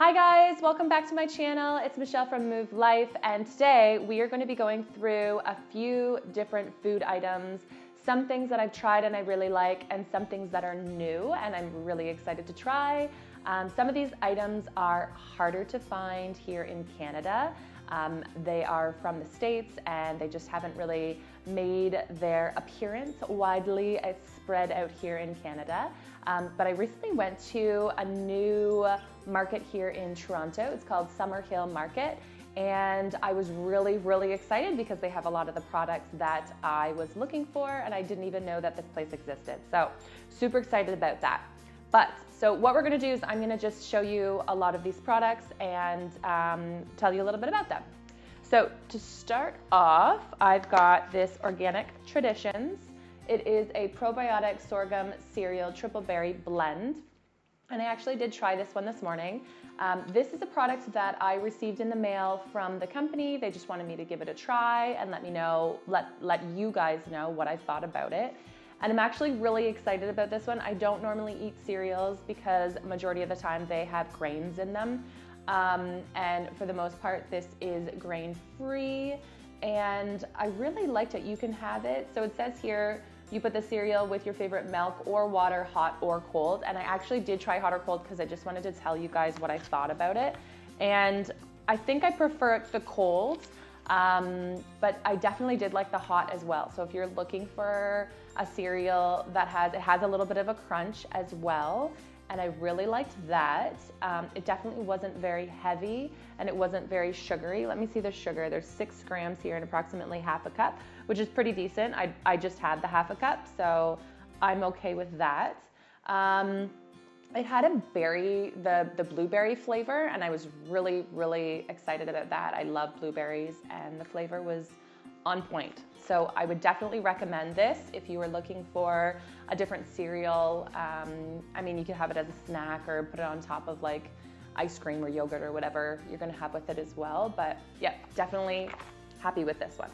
Hi guys, welcome back to my channel. It's Michelle from Move Life, and today we are going to be going through a few different food items, some things that I've tried and I really like, and some things that are new and I'm really excited to try. Some of these items are harder to find here in Canada. They are from the States and they just haven't really made their appearance widely spread out here in Canada. But I recently went to a new market here in Toronto. It's called Summerhill Market. And I was really excited because they have a lot of the products that I was looking for and I didn't even know that this place existed. So super excited about that. So what we're gonna do is I'm gonna just show you a lot of these products and tell you a little bit about them. So to start off, I've got this Organic Traditions. It is a probiotic sorghum cereal triple berry blend. And I actually did try this one this morning. This is a product that I received in the mail from the company. They just wanted me to give it a try and let me know, let you guys know what I thought about it. And I'm actually really excited about this one. I don't normally eat cereals because majority of the time they have grains in them. And for the most part, this is grain-free. And I really liked it. You can have it. So it says here, you put the cereal with your favorite milk or water, hot or cold. And I actually did try hot or cold because I just wanted to tell you guys what I thought about it. And I think I prefer it the cold, but I definitely did like the hot as well. So if you're looking for a cereal that has a little bit of a crunch as well, and I really liked that. It definitely wasn't very heavy and it wasn't very sugary. Let me see the sugar. There's 6 grams here and approximately half a cup, which is pretty decent. I just had the half a cup, so I'm okay with that. It had the blueberry flavor, and I was really excited about that. I love blueberries and the flavor was on point. So I would definitely recommend this if you were looking for a different cereal. I mean, you could have it as a snack or put it on top of like ice cream or yogurt or whatever you're gonna have with it as well. But yeah, definitely happy with this one.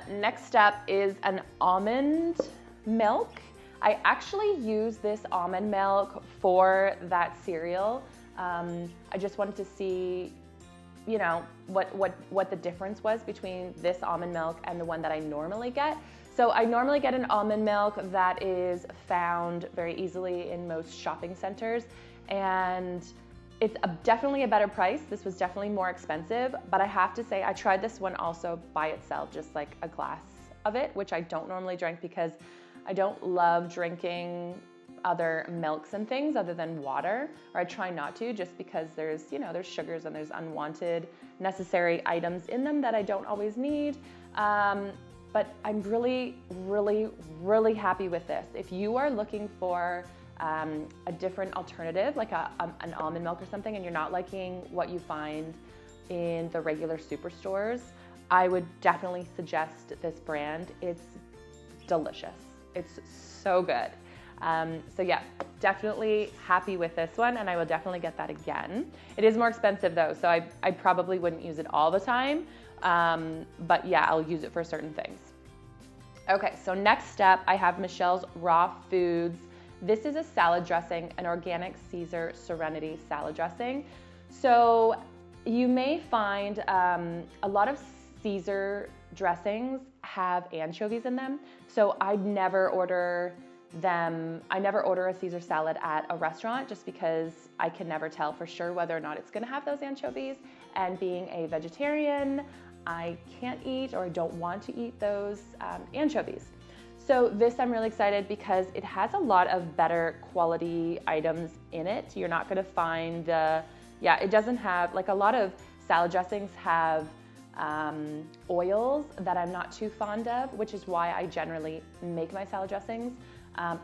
Next up is an almond milk. I actually use this almond milk for that cereal. I just wanted to see, you know, what the difference was between this almond milk and the one that I normally get. So I normally get an almond milk that is found very easily in most shopping centers, and it's definitely a better price. This was definitely more expensive, but I have to say I tried this one also by itself, just like a glass of it, which I don't normally drink because I don't love drinking other milks and things other than water, or I try not to, just because there's sugars and there's unwanted necessary items in them that I don't always need. But I'm really happy with this. If you are looking for a different alternative, like an almond milk or something, and you're not liking what you find in the regular superstores, I would definitely suggest this brand. It's delicious. It's so good. So yeah, definitely happy with this one, and I will definitely get that again. It is more expensive though, so I probably wouldn't use it all the time, but yeah, I'll use it for certain things. Okay, so next up, I have Michelle's Raw Foods. This is a salad dressing, an organic Caesar Serenity salad dressing. So you may find a lot of Caesar dressings have anchovies in them, so I never order a Caesar salad at a restaurant just because I can never tell for sure whether or not it's gonna have those anchovies. And being a vegetarian, I can't eat, or I don't want to eat those anchovies. So this I'm really excited because it has a lot of better quality items in it. You're not gonna find it doesn't have, like a lot of salad dressings have oils that I'm not too fond of, which is why I generally make my salad dressings.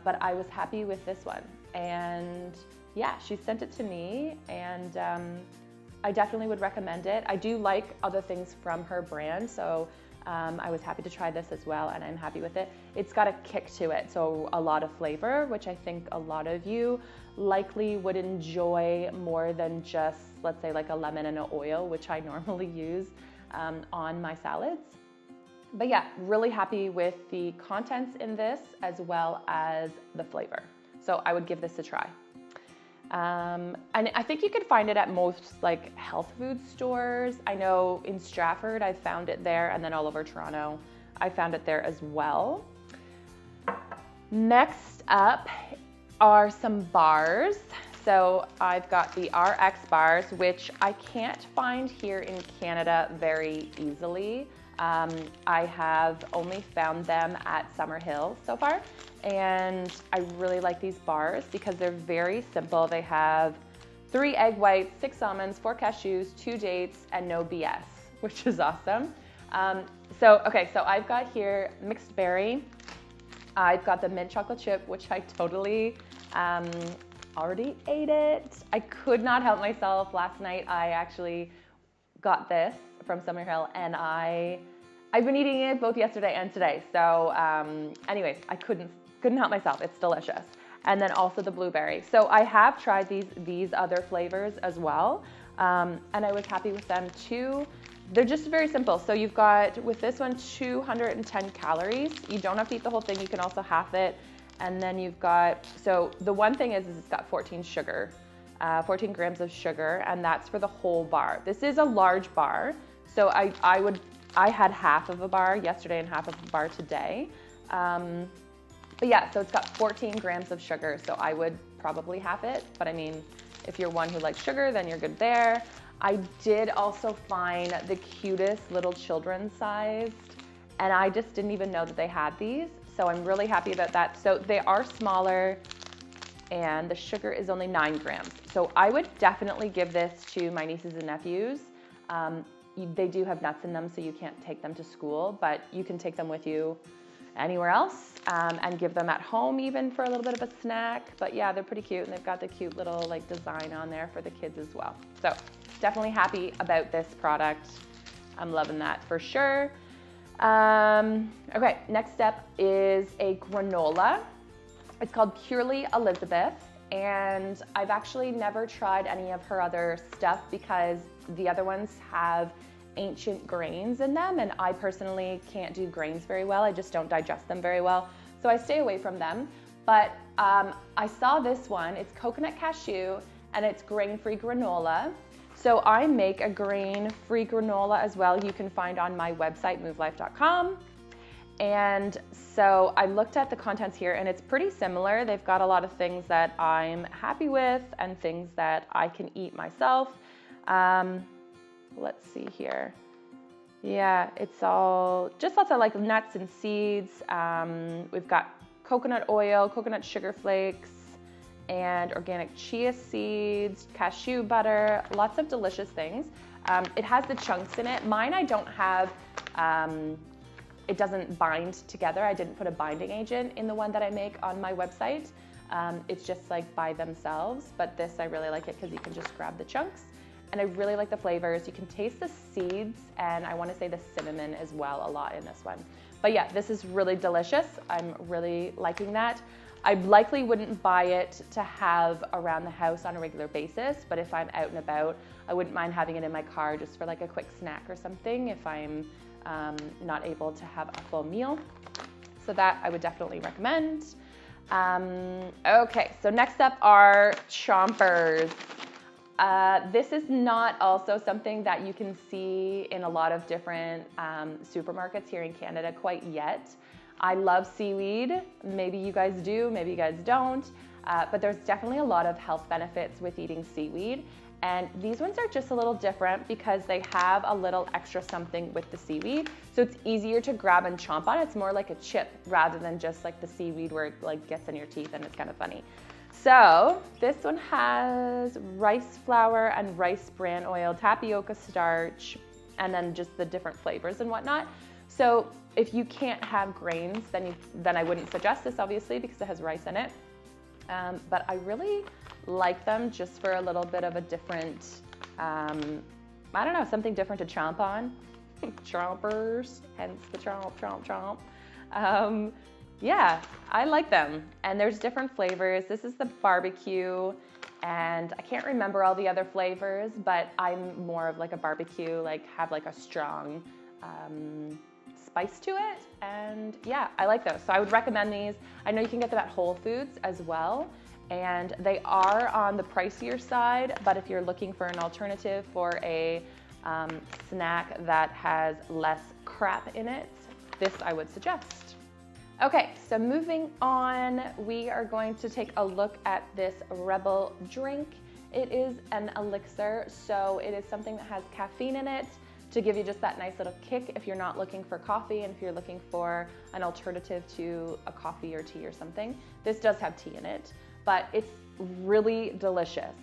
But I was happy with this one, and yeah, she sent it to me, and I definitely would recommend it. I do like other things from her brand, so I was happy to try this as well, and I'm happy with it. It's got a kick to it, so a lot of flavor, which I think a lot of you likely would enjoy more than just, let's say, like a lemon and an oil, which I normally use on my salads. But yeah, really happy with the contents in this as well as the flavor. So I would give this a try. And I think you could find it at most like health food stores. I know in Stratford I found it there, and then all over Toronto I found it there as well. Next up are some bars. So I've got the RX bars, which I can't find here in Canada very easily. I have only found them at Summerhill so far, and I really like these bars because they're very simple. They have 3 egg whites, 6 almonds, 4 cashews, 2 dates, and no BS, which is awesome. So I've got here mixed berry. I've got the mint chocolate chip, which I totally already ate it. I could not help myself. Last night I actually got this from Summerhill, and I've been eating it both yesterday and today. So anyways, I couldn't help myself. It's delicious. And then also the blueberry. So I have tried these other flavors as well, and I was happy with them too. They're just very simple. So you've got, with this one, 210 calories. You don't have to eat the whole thing. You can also half it. And then you've got, so the one thing is it's got 14 grams of sugar, and that's for the whole bar. This is a large bar. So I had half of a bar yesterday and half of a bar today. But yeah, so it's got 14 grams of sugar. So I would probably half it. But I mean, if you're one who likes sugar, then you're good there. I did also find the cutest little children's sized, and I just didn't even know that they had these. So I'm really happy about that. So they are smaller, and the sugar is only 9 grams. So I would definitely give this to my nieces and nephews. They do have nuts in them, so you can't take them to school, but you can take them with you anywhere else, and give them at home even for a little bit of a snack. But yeah, they're pretty cute, and they've got the cute little like design on there for the kids as well. So definitely happy about this product. I'm loving that for sure. Okay, next step is a granola. It's called Purely Elizebeth, and I've actually never tried any of her other stuff because the other ones have ancient grains in them, and I personally can't do grains very well. I just don't digest them very well, so I stay away from them. But I saw this one. It's coconut cashew, and it's grain-free granola. So I make a grain-free granola as well. You can find on my website, movelife.com. And so I looked at the contents here, and it's pretty similar. They've got a lot of things that I'm happy with and things that I can eat myself. Let's see here. Yeah, it's all just lots of like nuts and seeds. We've got coconut oil, coconut sugar flakes, and organic chia seeds, cashew butter, lots of delicious things. It has the chunks in it. Mine I don't have, it doesn't bind together. I didn't put a binding agent in the one that I make on my website. It's just like by themselves, but this I really like it because you can just grab the chunks. And I really like the flavors. You can taste the seeds, and I want to say the cinnamon as well a lot in this one. But yeah, this is really delicious. I'm really liking that. I likely wouldn't buy it to have around the house on a regular basis, but if I'm out and about, I wouldn't mind having it in my car just for like a quick snack or something if I'm not able to have a full meal. So that I would definitely recommend. Okay, so next up are chompers. This is not also something that you can see in a lot of different supermarkets here in Canada quite yet. I love seaweed. Maybe you guys do, maybe you guys don't, but there's definitely a lot of health benefits with eating seaweed. And these ones are just a little different because they have a little extra something with the seaweed. So it's easier to grab and chomp on. It's more like a chip rather than just like the seaweed where it like gets in your teeth and it's kind of funny. So this one has rice flour and rice bran oil, tapioca starch, and then just the different flavors and whatnot. So if you can't have grains, then I wouldn't suggest this obviously because it has rice in it. But I really like them just for a little bit of a different, I don't know, something different to chomp on. Chompers, hence the chomp, chomp, chomp. Yeah, I like them. And there's different flavors. This is the barbecue, and I can't remember all the other flavors, but I'm more of like a barbecue, like have like a strong spice to it. And yeah, I like those. So I would recommend these. I know you can get them at Whole Foods as well. and they are on the pricier side, but if you're looking for an alternative for a snack that has less crap in it, this I would suggest. Okay, so moving on, we are going to take a look at this Rebel drink. It is an elixir, so it is something that has caffeine in it to give you just that nice little kick if you're not looking for coffee and if you're looking for an alternative to a coffee or tea or something. This does have tea in it, but it's really delicious.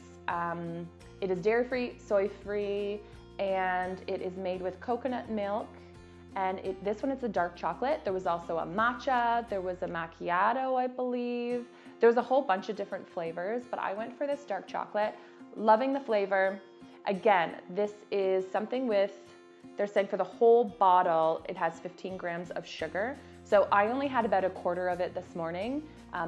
It is dairy-free, soy-free, and it is made with coconut milk. And this one is a dark chocolate. There was also a matcha, there was a macchiato, I believe. There was a whole bunch of different flavors, but I went for this dark chocolate. Loving the flavor. Again, this is something with, they're saying for the whole bottle, it has 15 grams of sugar. So I only had about a quarter of it this morning.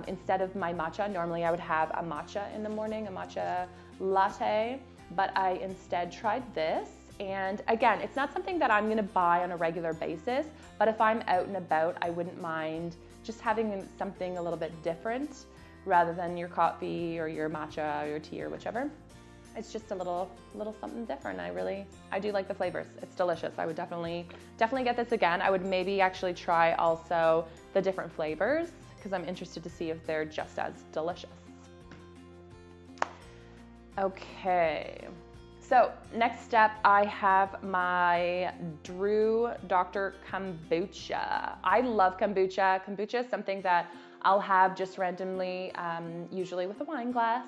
Instead of my matcha, normally I would have a matcha in the morning, a matcha latte, but I instead tried this. And again, it's not something that I'm gonna buy on a regular basis, but if I'm out and about, I wouldn't mind just having something a little bit different rather than your coffee or your matcha or your tea or whichever. It's just a little something different. I do like the flavors. It's delicious. I would definitely get this again. I would maybe actually try also the different flavors because I'm interested to see if they're just as delicious. Okay. So next step, I have my Brew Dr.Kombucha. I love kombucha. Kombucha is something that I'll have just randomly, usually with a wine glass,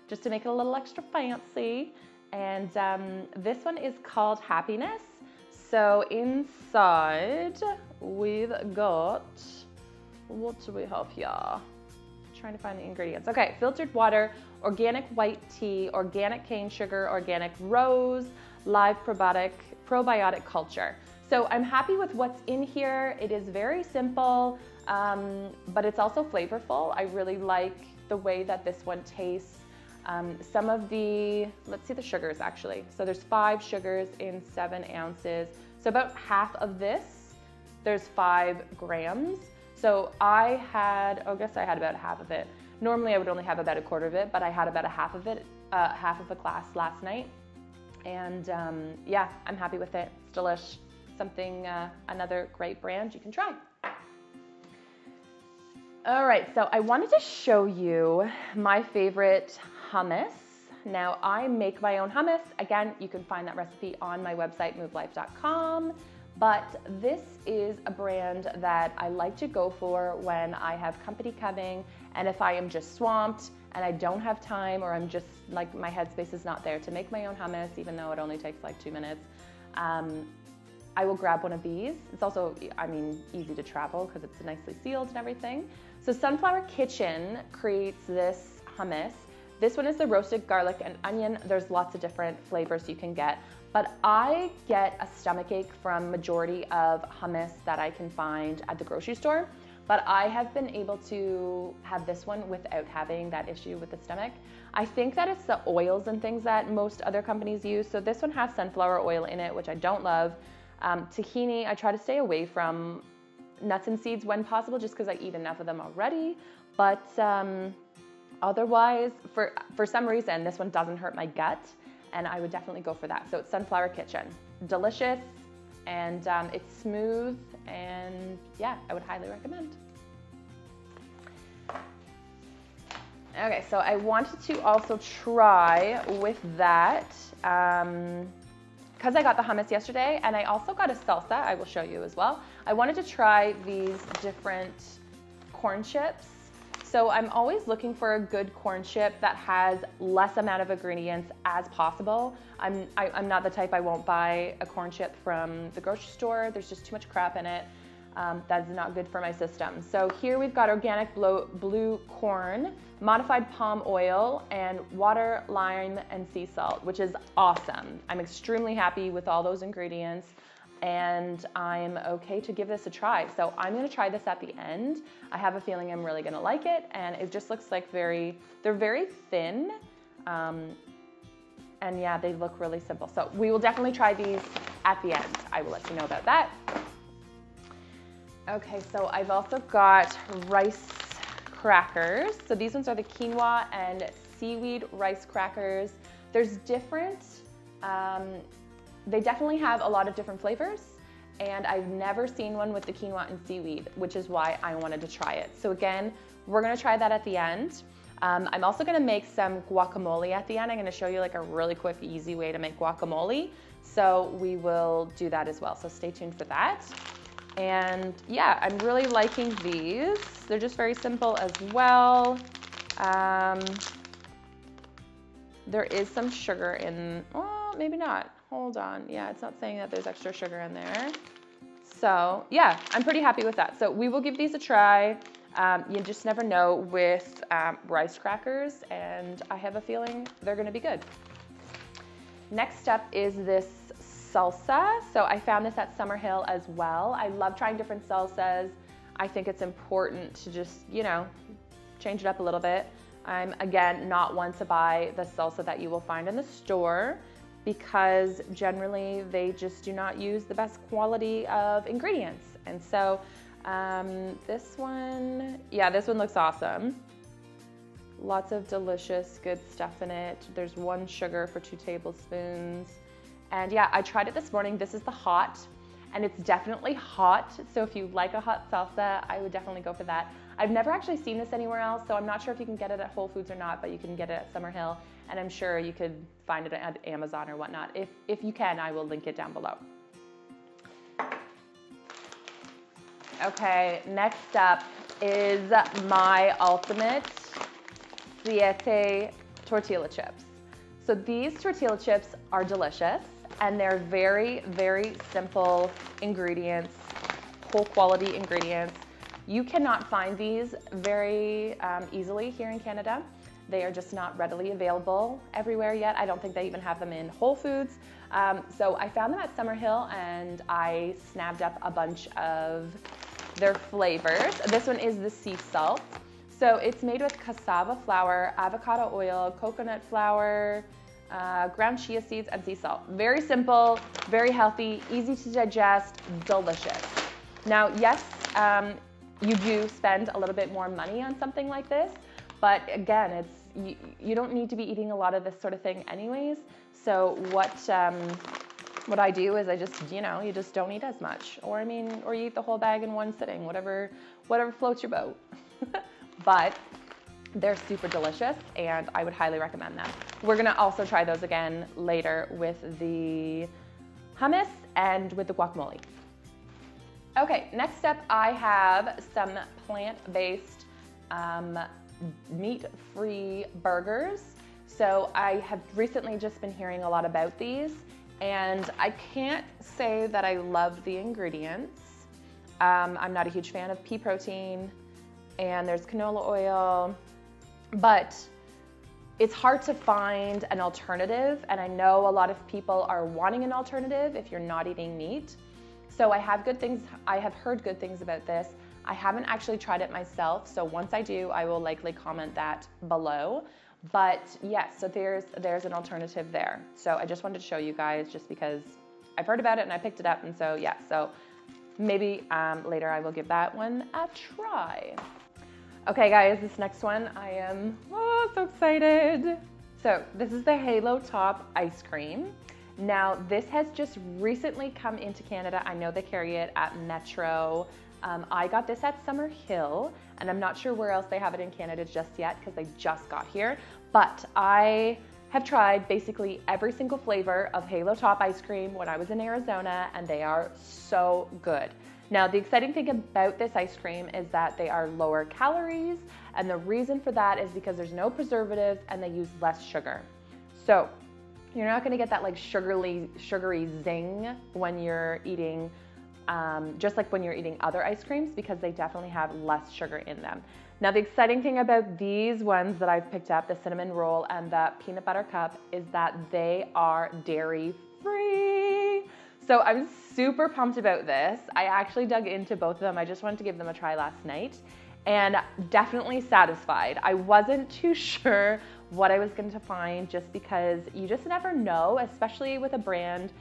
just to make it a little extra fancy. And this one is called Happiness. So inside we've got, what do we have here? Trying to find the ingredients. Okay, filtered water, organic white tea, organic cane sugar, organic rose, live probiotic culture. So I'm happy with what's in here. It is very simple, but it's also flavorful. I really like the way that this one tastes. Some of the, let's see the sugars actually. So there's 5 sugars in 7 ounces. So about half of this, there's 5 grams. So I guess I had about half of it. Normally I would only have about a quarter of it, but I had about a half of it, half of a glass last night. And yeah, I'm happy with it. It's delish. Something, another great brand you can try. All right, so I wanted to show you my favorite hummus. Now I make my own hummus. Again, you can find that recipe on my website, movelife.com. But this is a brand that I like to go for when I have company coming and if I am just swamped and I don't have time or I'm just like my headspace is not there to make my own hummus, even though it only takes like 2 minutes. I will grab one of these. It's also, I mean, easy to travel because it's nicely sealed and everything. So Sunflower Kitchen creates this hummus. This one is the roasted garlic and onion. There's lots of different flavors you can get, but I get a stomachache from majority of hummus that I can find at the grocery store. But I have been able to have this one without having that issue with the stomach. I think that it's the oils and things that most other companies use. So this one has sunflower oil in it, which I don't love. Tahini, I try to stay away from nuts and seeds when possible, just because I eat enough of them already. But otherwise, for some reason, this one doesn't hurt my gut, and I would definitely go for that. So it's Sunflower Kitchen. Delicious, and it's smooth, and yeah, I would highly recommend. Okay, so I wanted to also try with that, because I got the hummus yesterday, and I also got a salsa, I will show you as well. I wanted to try these different corn chips. So I'm always looking for a good corn chip that has less amount of ingredients as possible. I'm not the type, I won't buy a corn chip from the grocery store. There's just too much crap in it. That's not good for my system. So here we've got organic blue corn, modified palm oil, and water, lime, and sea salt, which is awesome. I'm extremely happy with all those ingredients, and I'm okay to give this a try. So I'm gonna try this at the end. I have a feeling I'm really gonna like it, and it just looks like they're very thin, and yeah, they look really simple. So we will definitely try these at the end. I will let you know about that. Okay, so I've also got Rice crackers. So these ones are the quinoa and seaweed rice crackers. There's different, they definitely have a lot of different flavors, and I've never seen one with the quinoa and seaweed, which is why I wanted to try it. So again, we're gonna try that at the end. I'm also gonna make some guacamole at the end. I'm gonna show you like a really quick, easy way to make guacamole. So we will do that as well. So stay tuned for that. And yeah, I'm really liking these. They're just very simple as well. There is some sugar in, well, maybe not. Hold on. Yeah, it's not saying that there's extra sugar in there. So yeah, I'm pretty happy with that. So we will give these a try. You just never know with rice crackers, and I have a feeling they're gonna be good. Next up is this salsa. So I found this at Summerhill as well. I love trying different salsas. I think it's important to just, you know, change it up a little bit. I'm, again, not one to buy the salsa that you will find in the store because generally they just do not use the best quality of ingredients. And so this one, yeah, this one looks awesome. Lots of delicious, good stuff in it. There's 1 sugar for 2 tablespoons. And yeah, I tried it this morning. This is the hot, and it's definitely hot. So if you like a hot salsa, I would definitely go for that. I've never actually seen this anywhere else, so I'm not sure if you can get it at Whole Foods or not, but you can get it at Summerhill, and I'm sure you could find it at Amazon or whatnot. If you can, I will link it down below. Okay, next up is my ultimate Siete tortilla chips. So these tortilla chips are delicious, and they're very, very simple ingredients, whole quality ingredients. You cannot find these very easily here in Canada. They are just not readily available everywhere yet. I don't think they even have them in Whole Foods. So I found them at Summerhill, and I snapped up a bunch of their flavors. This one is the sea salt. So it's made with cassava flour, avocado oil, coconut flour, ground chia seeds, and sea salt. Very simple, very healthy, easy to digest, delicious. Now, yes, you do spend a little bit more money on something like this, but again, you don't need to be eating a lot of this sort of thing anyways. So what I do is I just, you know, you just don't eat as much, or you eat the whole bag in one sitting, whatever floats your boat. But they're super delicious, and I would highly recommend them. We're gonna also try those again later with the hummus and with the guacamole. Okay, next up I have some plant-based meat-free burgers. So I have recently just been hearing a lot about these, and I can't say that I love the ingredients. I'm not a huge fan of pea protein, and there's canola oil, but it's hard to find an alternative, and I know a lot of people are wanting an alternative if you're not eating meat. So I have heard good things about this. I haven't actually tried it myself, so once I do, I will likely comment that below. But yes, so there's an alternative there. So I just wanted to show you guys, just because I've heard about it and I picked it up, and so yeah, so maybe later I will give that one a try. Okay guys, this next one, I am so excited. So this is the Halo Top ice cream. Now this has just recently come into Canada. I know they carry it at Metro. I got this at Summerhill, and I'm not sure where else they have it in Canada just yet because they just got here, but I have tried basically every single flavor of Halo Top ice cream when I was in Arizona, and they are so good. Now, the exciting thing about this ice cream is that they are lower calories, and the reason for that is because there's no preservatives and they use less sugar. So you're not gonna get that like sugary zing when you're eating, just like when you're eating other ice creams, because they definitely have less sugar in them. Now, the exciting thing about these ones that I've picked up, the cinnamon roll and the peanut butter cup, is that they are dairy free. So I'm super pumped about this. I actually dug into both of them. I just wanted to give them a try last night, and definitely satisfied. I wasn't too sure what I was going to find, just because you just never know, especially with a brand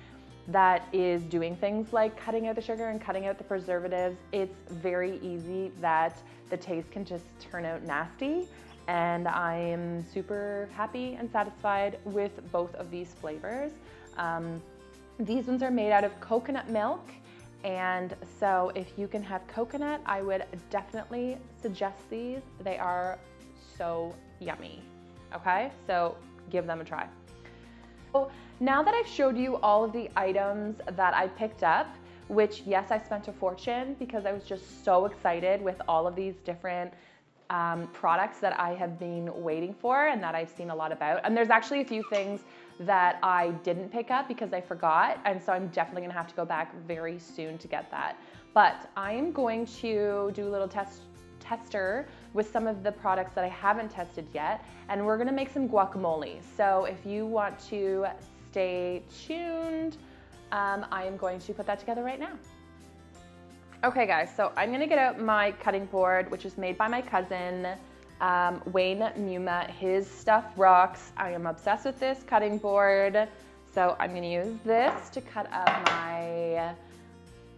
that is doing things like cutting out the sugar and cutting out the preservatives, it's very easy that the taste can just turn out nasty. And I am super happy and satisfied with both of these flavors. These ones are made out of coconut milk. And so if you can have coconut, I would definitely suggest these. They are so yummy. Okay, so give them a try. So now that I've showed you all of the items that I picked up, which yes, I spent a fortune because I was just so excited with all of these different products that I have been waiting for and that I've seen a lot about. And there's actually a few things that I didn't pick up because I forgot. And so I'm definitely gonna have to go back very soon to get that. But I'm going to do a little tester with some of the products that I haven't tested yet. And we're gonna make some guacamole. So if you want to stay tuned, I am going to put that together right now. Okay guys, so I'm gonna get out my cutting board, which is made by my cousin, Wayne Muma. His stuff rocks. I am obsessed with this cutting board. So I'm gonna use this to cut up my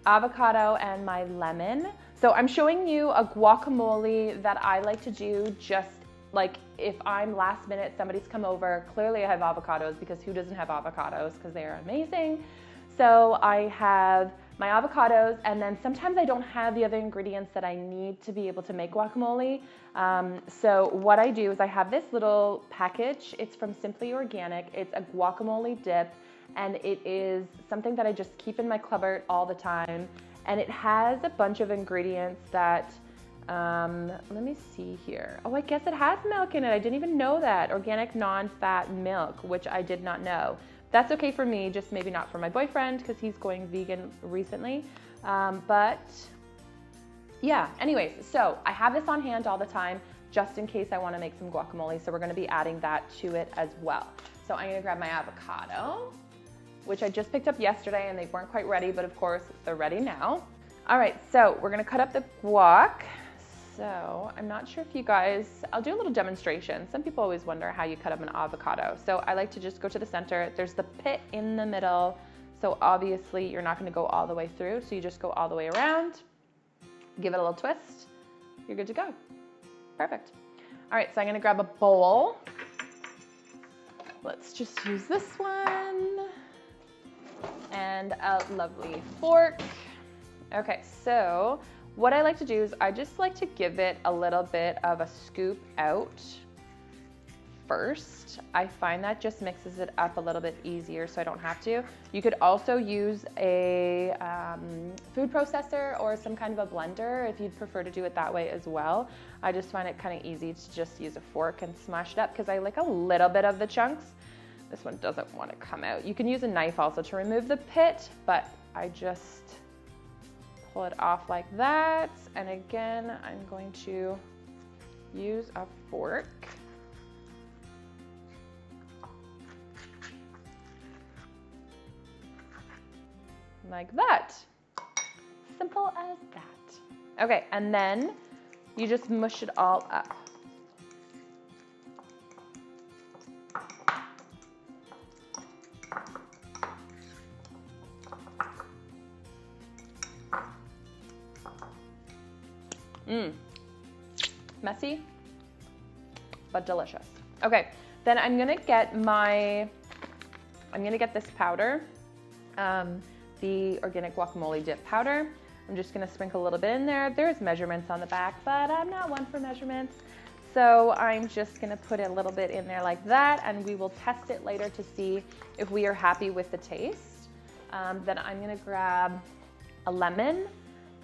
avocado and my lemon. So I'm showing you a guacamole that I like to do just like if I'm last minute, somebody's come over, clearly I have avocados because who doesn't have avocados because they are amazing. So I have my avocados, and then sometimes I don't have the other ingredients that I need to be able to make guacamole. So what I do is I have this little package. It's from Simply Organic. It's a guacamole dip, and it is something that I just keep in my cupboard all the time. And it has a bunch of ingredients that, let me see here. Oh, I guess it has milk in it. I didn't even know that. Organic non-fat milk, which I did not know. That's okay for me, just maybe not for my boyfriend because he's going vegan recently. But yeah, anyways, so I have this on hand all the time just in case I want to make some guacamole. So we're going to be adding that to it as well. So I'm going to grab my avocado, which I just picked up yesterday and they weren't quite ready, but of course they're ready now. All right, so we're going to cut up the guac. So I'm not sure if you guys, I'll do a little demonstration. Some people always wonder how you cut up an avocado. So I like to just go to the center. There's the pit in the middle. So obviously you're not gonna go all the way through. So you just go all the way around, give it a little twist. You're good to go. Perfect. All right, so I'm gonna grab a bowl. Let's just use this one. And a lovely fork. Okay, so what I like to do is I just like to give it a little bit of a scoop out first. I find that just mixes it up a little bit easier so I don't have to. You could also use a food processor or some kind of a blender if you'd prefer to do it that way as well. I just find it kind of easy to just use a fork and smash it up because I like a little bit of the chunks. This one doesn't want to come out. You can use a knife also to remove the pit, but I just pull it off like that. And again, I'm going to use a fork. Like that. Simple as that. Okay, and then you just mush it all up. Messy, but delicious. Okay, then I'm gonna get this powder, the organic guacamole dip powder. I'm just gonna sprinkle a little bit in there. There's measurements on the back, but I'm not one for measurements. So I'm just gonna put a little bit in there like that, and we will test it later to see if we are happy with the taste. Then I'm gonna grab a lemon,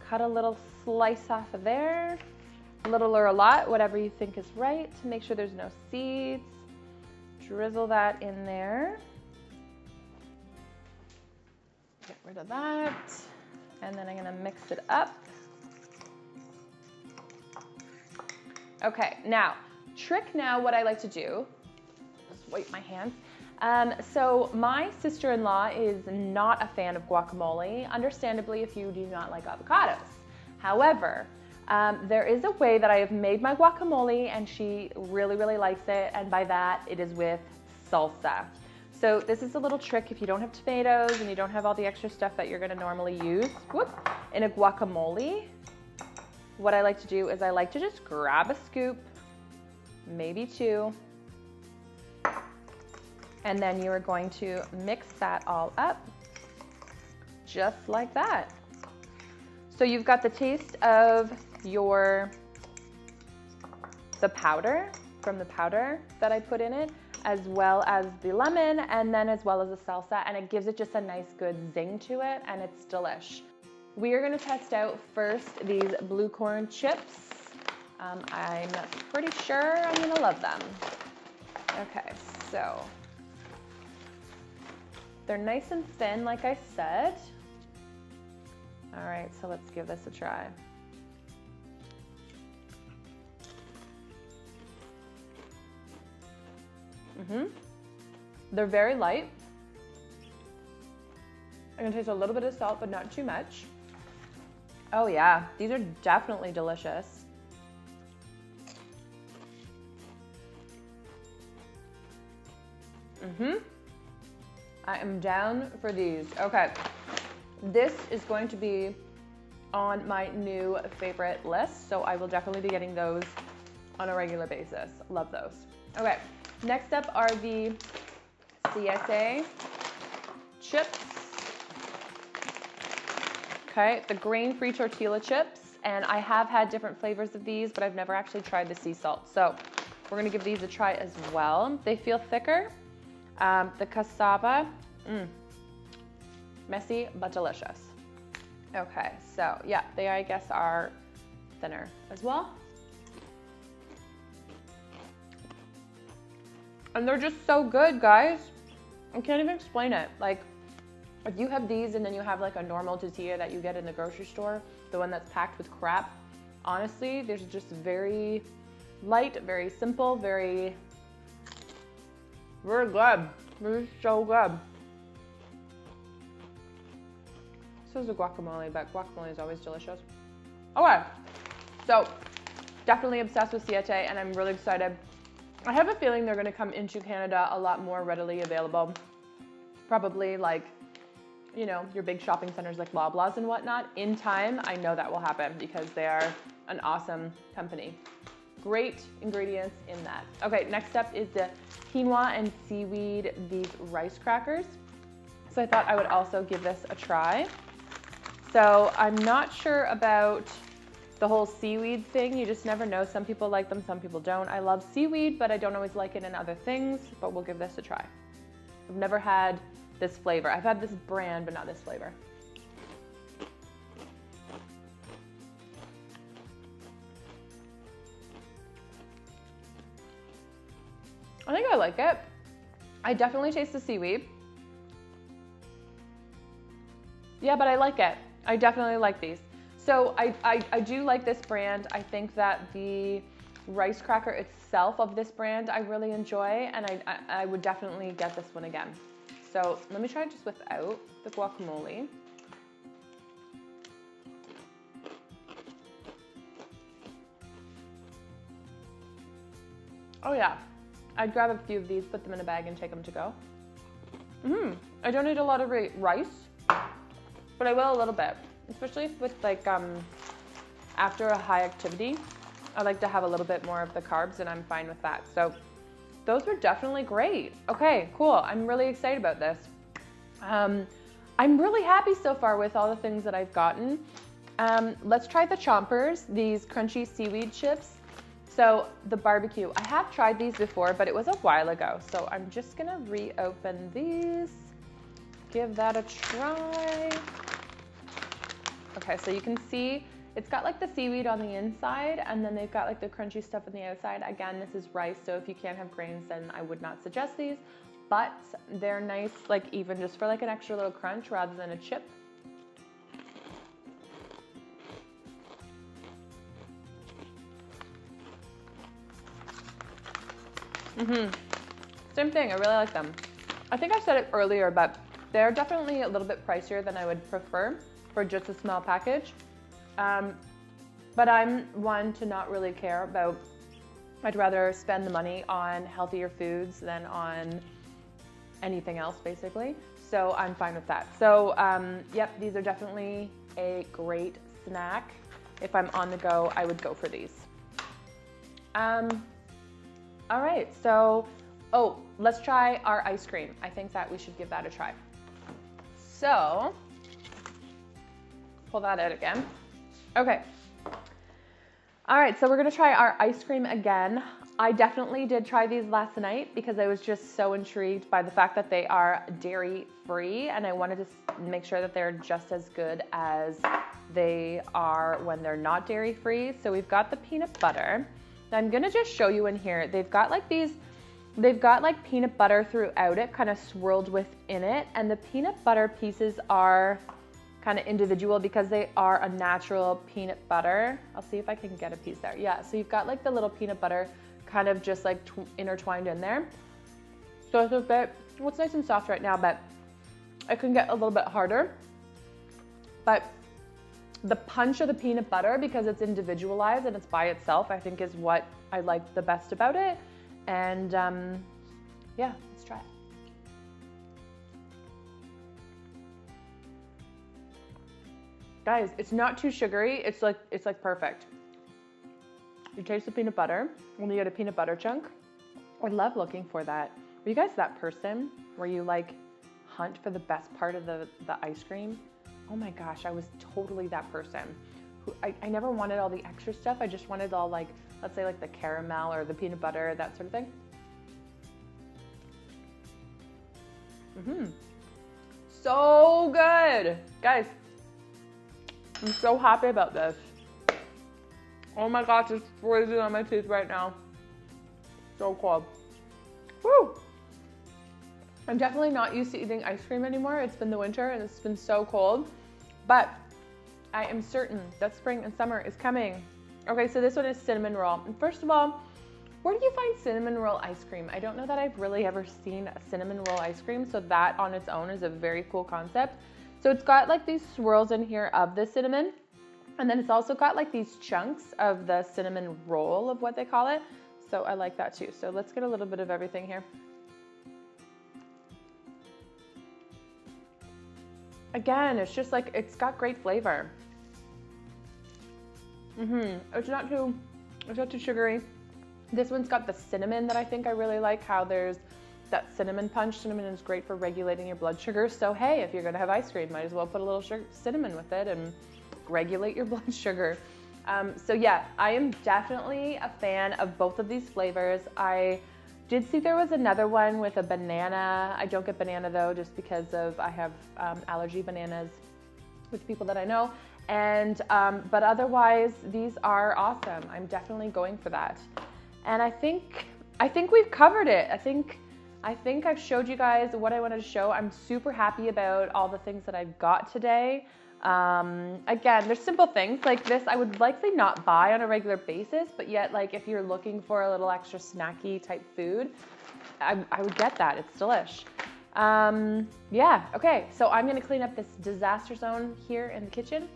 cut a little slice off of there, a little or a lot, whatever you think is right, to make sure there's no seeds. Drizzle that in there. Get rid of that. And then I'm gonna mix it up. Okay, now, what I like to do, just wipe my hands. So my sister-in-law is not a fan of guacamole, understandably if you do not like avocados. However, there is a way that I have made my guacamole and she really, really likes it. And by that, it is with salsa. So this is a little trick if you don't have tomatoes and you don't have all the extra stuff that you're gonna normally use, in a guacamole. What I like to do is I like to just grab a scoop, maybe two, and then you are going to mix that all up, just like that. So you've got the taste of the powder, from the powder that I put in it, as well as the lemon, and then as well as the salsa, and it gives it just a nice good zing to it, and it's delish. We are gonna test out first these blue corn chips. I'm pretty sure I'm gonna love them. Okay, so they're nice and thin, like I said. All right, so let's give this a try. They're very light. I can taste a little bit of salt, but not too much. Oh yeah, these are definitely delicious. I am down for these. Okay, this is going to be on my new favorite list, so I will definitely be getting those on a regular basis. Love those. Okay, next up are the CSA chips. Okay, the grain-free tortilla chips, and I have had different flavors of these, but I've never actually tried the sea salt, so we're gonna give these a try as well. They feel thicker. The cassava, messy but delicious. Okay, so yeah, they I guess are thinner as well. And they're just so good, guys. I can't even explain it. Like, if you have these and then you have like a normal tortilla that you get in the grocery store, the one that's packed with crap, honestly, there's just very light, very simple, very good. They're so good. So is the guacamole, but guacamole is always delicious. Okay, so definitely obsessed with Siete, and I'm really excited. I have a feeling they're gonna come into Canada a lot more readily available. Probably like, you know, your big shopping centers like Loblaws and whatnot. In time, I know that will happen because they are an awesome company. Great ingredients in that. Okay, next up is the quinoa and seaweed, these rice crackers. So I thought I would also give this a try. So I'm not sure about the whole seaweed thing. You just never know. Some people like them, some people don't. I love seaweed, but I don't always like it in other things, but we'll give this a try. I've never had this flavor. I've had this brand, but not this flavor. I think I like it. I definitely taste the seaweed. Yeah, but I like it. I definitely like these. So I do like this brand. I think that the rice cracker itself of this brand I really enjoy, and I would definitely get this one again. So let me try it just without the guacamole. Oh yeah, I'd grab a few of these, put them in a bag, and take them to go. I don't eat a lot of rice, but I will a little bit, especially with like after a high activity. I like to have a little bit more of the carbs, and I'm fine with that. So those were definitely great. Okay, cool. I'm really excited about this. I'm really happy so far with all the things that I've gotten. Let's try the chompers, these crunchy seaweed chips. So the barbecue, I have tried these before, but it was a while ago. So I'm just gonna reopen these, give that a try. Okay, so you can see it's got like the seaweed on the inside, and then they've got like the crunchy stuff on the outside. Again, this is rice, so if you can't have grains, then I would not suggest these, but they're nice, like even just for like an extra little crunch rather than a chip. Same thing, I really like them. I think I said it earlier, but they're definitely a little bit pricier than I would prefer for just a small package. But I'm one to not really care about, I'd rather spend the money on healthier foods than on anything else basically. So I'm fine with that. So yep, these are definitely a great snack. If I'm on the go, I would go for these. All right, so, oh, let's try our ice cream. I think that we should give that a try. So, pull that out again. Okay. All right, so we're gonna try our ice cream again. I definitely did try these last night because I was just so intrigued by the fact that they are dairy-free, and I wanted to make sure that they're just as good as they are when they're not dairy-free. So we've got the peanut butter. Now I'm gonna just show you in here. They've got like peanut butter throughout it, kind of swirled within it, and the peanut butter pieces are kind of individual because they are a natural peanut butter. I'll see if I can get a piece there. Yeah, so you've got like the little peanut butter kind of just like intertwined in there. So it's a bit, well, it's nice and soft right now, but it can get a little bit harder. But the punch of the peanut butter, because it's individualized and it's by itself, I think is what I like the best about it. And yeah, let's try it. Guys, it's not too sugary. It's like perfect. You taste the peanut butter when you get a peanut butter chunk. I love looking for that. Are you guys that person where you like hunt for the best part of the ice cream? Oh my gosh, I was totally that person. Who I never wanted all the extra stuff. I just wanted all like, let's say like the caramel or the peanut butter, that sort of thing. So good. Guys, I'm so happy about this. Oh my gosh, it's freezing on my teeth right now. So cold. Woo! I'm definitely not used to eating ice cream anymore. It's been the winter and it's been so cold, but I am certain that spring and summer is coming. Okay, so this one is cinnamon roll. And first of all, where do you find cinnamon roll ice cream? I don't know that I've really ever seen a cinnamon roll ice cream, so that on its own is a very cool concept. So it's got like these swirls in here of the cinnamon, and then it's also got like these chunks of the cinnamon roll of what they call it. So I like that too. So let's get a little bit of everything here. Again, it's just like, it's got great flavor. It's not too sugary. This one's got the cinnamon that I think I really like, how there's that cinnamon punch. Cinnamon is great for regulating your blood sugar. So hey, if you're gonna have ice cream, might as well put a little cinnamon with it and regulate your blood sugar. So yeah, I am definitely a fan of both of these flavors. I did see there was another one with a banana. I don't get banana though, just because of I have allergy bananas with people that I know. And but otherwise, these are awesome. I'm definitely going for that. And I think we've covered it. I think I've showed you guys what I wanted to show. I'm super happy about all the things that I've got today. Again, there's simple things like this I would likely not buy on a regular basis, but yet like if you're looking for a little extra snacky type food, I would get that. It's delish. Yeah, okay, so I'm gonna clean up this disaster zone here in the kitchen,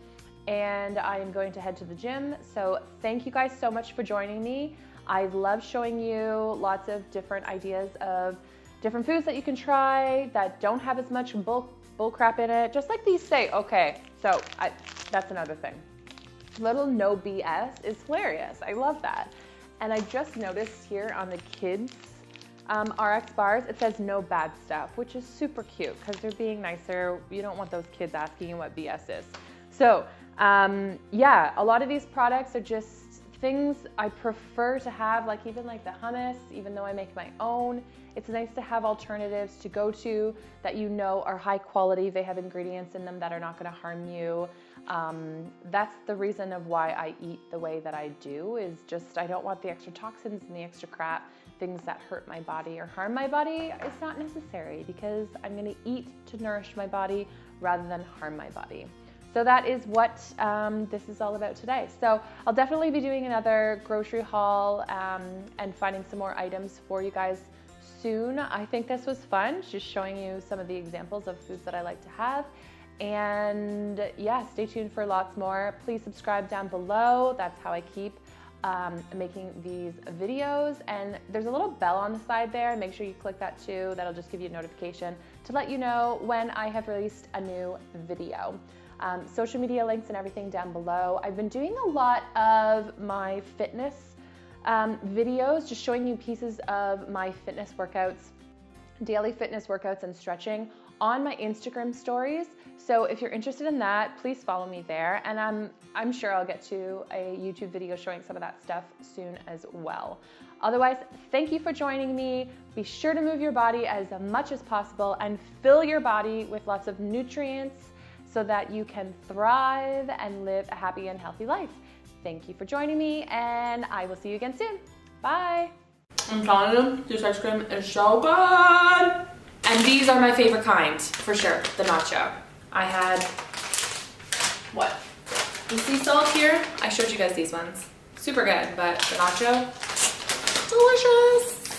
and I am going to head to the gym. So thank you guys so much for joining me. I love showing you lots of different ideas of different foods that you can try that don't have as much bull crap in it, just like these say. Okay, so that's another thing. Little no BS is hilarious. I love that. And I just noticed here on the kids RX bars, it says no bad stuff, which is super cute because they're being nicer. You don't want those kids asking you what BS is. So yeah, a lot of these products are just things I prefer to have, like even like the hummus, even though I make my own, it's nice to have alternatives to go to that you know are high quality. They have ingredients in them that are not going to harm you. That's the reason of why I eat the way that I do, is just I don't want the extra toxins and the extra crap, things that hurt my body or harm my body. It's not necessary because I'm going to eat to nourish my body rather than harm my body. So that is what this is all about today. So I'll definitely be doing another grocery haul and finding some more items for you guys soon. I think this was fun, just showing you some of the examples of foods that I like to have. And yeah, stay tuned for lots more. Please subscribe down below. That's how I keep making these videos, and there's a little bell on the side there. Make sure you click that too. That'll just give you a notification to let you know when I have released a new video. Social media links and everything down below. I've been doing a lot of my fitness videos, just showing you pieces of my fitness workouts, daily fitness workouts and stretching on my Instagram stories. So if you're interested in that, please follow me there. And I'm sure I'll get to a YouTube video showing some of that stuff soon as well. Otherwise, thank you for joining me. Be sure to move your body as much as possible and fill your body with lots of nutrients so that you can thrive and live a happy and healthy life. Thank you for joining me, and I will see you again soon. Bye. I'm telling you, this ice cream is so good. And these are my favorite kind, for sure, the nacho. I had, what? The sea salt here. I showed you guys these ones. Super good, but the nacho, delicious.